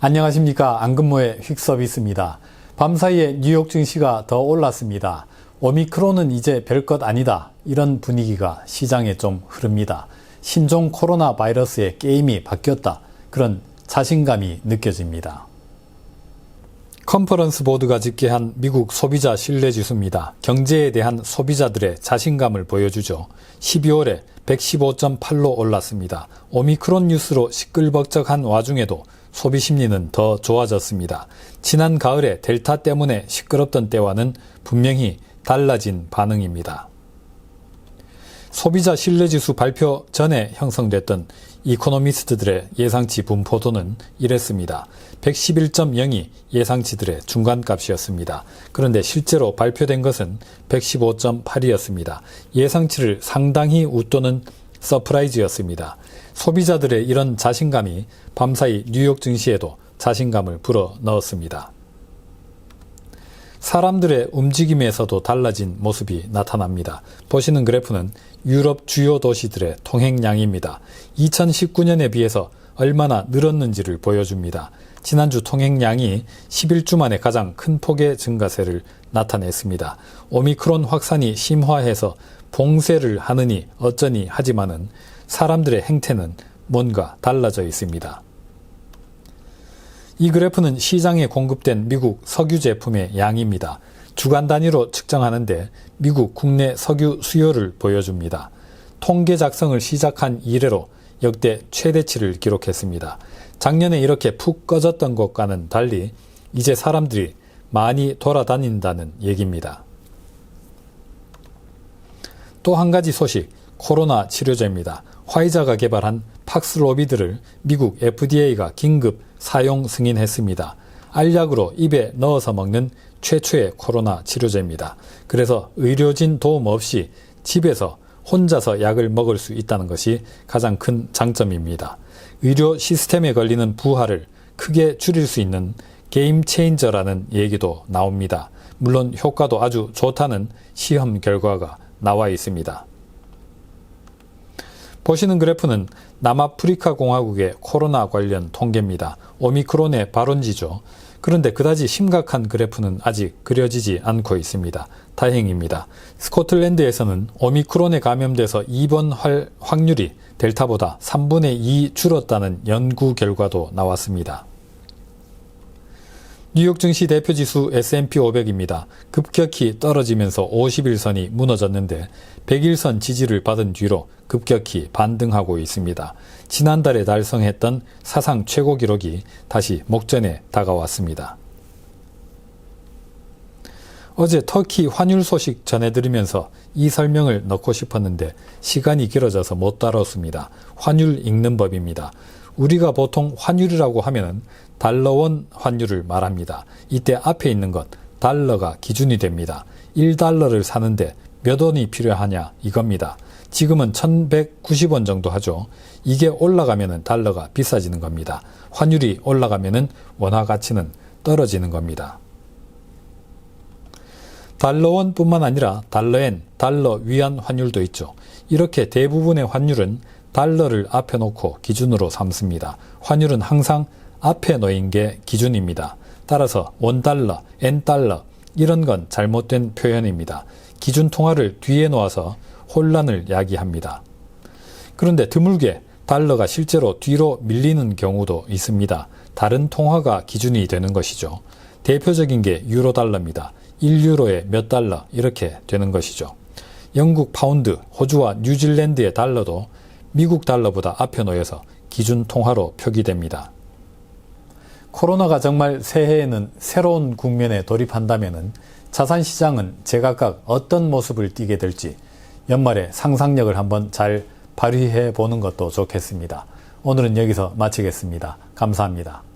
안녕하십니까. 안근모의 휙서비스입니다. 밤사이에 뉴욕 증시가 더 올랐습니다. 오미크론은 이제 별것 아니다. 이런 분위기가 시장에 좀 흐릅니다. 신종 코로나 바이러스의 게임이 바뀌었다. 그런 자신감이 느껴집니다. 컨퍼런스 보드가 집계한 미국 소비자 신뢰지수입니다. 경제에 대한 소비자들의 자신감을 보여주죠. 12월에 115.8로 올랐습니다. 오미크론 뉴스로 시끌벅적한 와중에도 소비 심리는 더 좋아졌습니다. 지난 가을에 델타 때문에 시끄럽던 때와는 분명히 달라진 반응입니다. 소비자 신뢰지수 발표 전에 형성됐던 이코노미스트들의 예상치 분포도는 이랬습니다. 111.0이 예상치들의 중간값이었습니다. 그런데 실제로 발표된 것은 115.8이었습니다. 예상치를 상당히 웃도는 서프라이즈였습니다. 소비자들의 이런 자신감이 밤사이 뉴욕 증시에도 자신감을 불어넣었습니다. 사람들의 움직임에서도 달라진 모습이 나타납니다. 보시는 그래프는 유럽 주요 도시들의 통행량입니다. 2019년에 비해서 얼마나 늘었는지를 보여줍니다. 지난주 통행량이 11주 만에 가장 큰 폭의 증가세를 나타냈습니다. 오미크론 확산이 심화해서 봉쇄를 하느니 어쩌니 하지만은 사람들의 행태는 뭔가 달라져 있습니다. 이 그래프는 시장에 공급된 미국 석유 제품의 양입니다. 주간 단위로 측정하는데 미국 국내 석유 수요를 보여줍니다. 통계 작성을 시작한 이래로 역대 최대치를 기록했습니다. 작년에 이렇게 푹 꺼졌던 것과는 달리 이제 사람들이 많이 돌아다닌다는 얘기입니다. 또 한 가지 소식, 코로나 치료제입니다. 화이자가 개발한 팍스로비드를 미국 FDA가 긴급 사용 승인했습니다. 알약으로 입에 넣어서 먹는 최초의 코로나 치료제입니다. 그래서 의료진 도움 없이 집에서 혼자서 약을 먹을 수 있다는 것이 가장 큰 장점입니다. 의료 시스템에 걸리는 부하를 크게 줄일 수 있는 게임 체인저라는 얘기도 나옵니다. 물론 효과도 아주 좋다는 시험 결과가 나와 있습니다. 보시는 그래프는 남아프리카 공화국의 코로나 관련 통계입니다. 오미크론의 발원지죠. 그런데 그다지 심각한 그래프는 아직 그려지지 않고 있습니다. 다행입니다. 스코틀랜드에서는 오미크론에 감염돼서 입원할 확률이 델타보다 3분의 2 줄었다는 연구 결과도 나왔습니다. 뉴욕 증시 대표지수 S&P 500입니다. 급격히 떨어지면서 50일선이 무너졌는데 100일선 지지를 받은 뒤로 급격히 반등하고 있습니다. 지난달에 달성했던 사상 최고 기록이 다시 목전에 다가왔습니다. 어제 터키 환율 소식 전해드리면서 이 설명을 넣고 싶었는데 시간이 길어져서 못 다뤘습니다. 환율 읽는 법입니다. 우리가 보통 환율이라고 하면 달러원 환율을 말합니다. 이때 앞에 있는 것, 달러가 기준이 됩니다. 1달러를 사는데 몇 원이 필요하냐 이겁니다. 지금은 1190원 정도 하죠. 이게 올라가면 달러가 비싸지는 겁니다. 환율이 올라가면 원화 가치는 떨어지는 겁니다. 달러원 뿐만 아니라 달러엔, 달러 위안 환율도 있죠. 이렇게 대부분의 환율은 달러를 앞에 놓고 기준으로 삼습니다. 환율은 항상 앞에 놓인 게 기준입니다. 따라서 원달러, N달러 이런 건 잘못된 표현입니다. 기준 통화를 뒤에 놓아서 혼란을 야기합니다. 그런데 드물게 달러가 실제로 뒤로 밀리는 경우도 있습니다. 다른 통화가 기준이 되는 것이죠. 대표적인 게 유로달러입니다. 1유로에 몇 달러 이렇게 되는 것이죠. 영국 파운드, 호주와 뉴질랜드의 달러도 미국 달러보다 앞에 놓여서 기준 통화로 표기됩니다. 코로나가 정말 새해에는 새로운 국면에 돌입한다면 자산시장은 제각각 어떤 모습을 띠게 될지 연말에 상상력을 한번 잘 발휘해 보는 것도 좋겠습니다. 오늘은 여기서 마치겠습니다. 감사합니다.